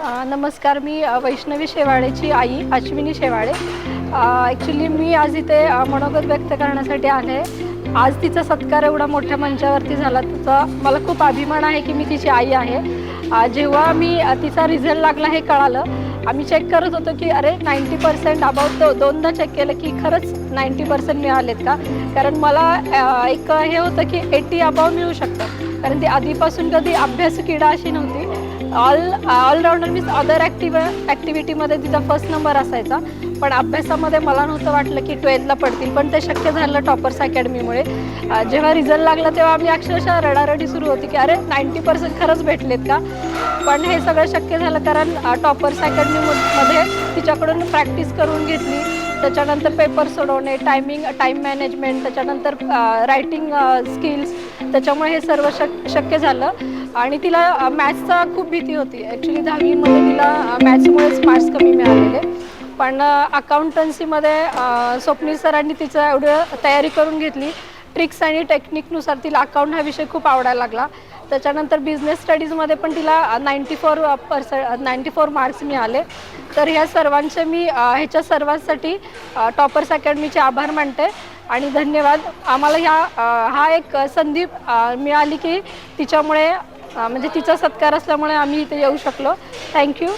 नमस्कार. मी वैष्णवी शेवाळेची आई अश्विनी शेवाळे. ॲक्च्युली मी आज इथे मनोगत व्यक्त करण्यासाठी आले. आज तिचा सत्कार एवढा मोठ्या मंचावरती झाला, त्याचा मला खूप अभिमान आहे की मी तिची आई आहे. जेव्हा मी तिचा रिझल्ट लागला हे कळालं, आम्ही चेक करत होतो की अरे 90% अबाउट दोनदा चेक केलं की खरंच 90% मिळालेत का. कारण मला एक हे होतं की 80 अबाव मिळू शकतं, कारण ती आधीपासून कधी अभ्यासू किडा अशी नव्हती. ऑलराऊंडर मीन्स अदर ॲक्टिव्हिटीमध्ये तिचा फर्स्ट नंबर असायचा, पण अभ्यासामध्ये मला नव्हतं वाटलं की 12ला पडतील, पण ते शक्य झालं टॉपर्स अकॅडमीमुळे. जेव्हा रिझल्ट लागला तेव्हा आम्ही अक्षरशः रडारडी सुरू होती की अरे 90% खरंच भेटलेत का. पण हे सगळं शक्य झालं कारण टॉपर्स अकॅडमीमध्ये तिच्याकडून प्रॅक्टिस करून घेतली. त्याच्यानंतर पेपर सोडवणे, टाईम मॅनेजमेंट, त्याच्यानंतर रायटिंग स्किल्स, त्याच्यामुळे हे सर्व शक्य झालं. आणि तिला मॅथ्सचा खूप भीती होती. ॲक्च्युली 10वीमध्ये तिला मॅथ्समुळेच मार्क्स कमी मिळालेले. पण अकाउंटन्सीमध्ये स्वप्नील सरांनी तिचं एवढं तयारी करून घेतली. ट्रिक्स आणि टेक्निकनुसार तिला अकाउंट हा विषय खूप आवडायला लागला. त्याच्यानंतर बिझनेस स्टडीजमध्ये पण तिला 94 मार्क्स मिळाले. तर ह्या सर्वांचे मी ह्याच्या सर्वांसाठी टॉपर्स अकॅडमीचे आभार मानते आणि धन्यवाद. आम्हाला हा एक संधी मिळाली की तिच्यामुळे म्हणजे तिचा सत्कार असल्यामुळे आम्ही इथे येऊ शकलो. थँक्यू.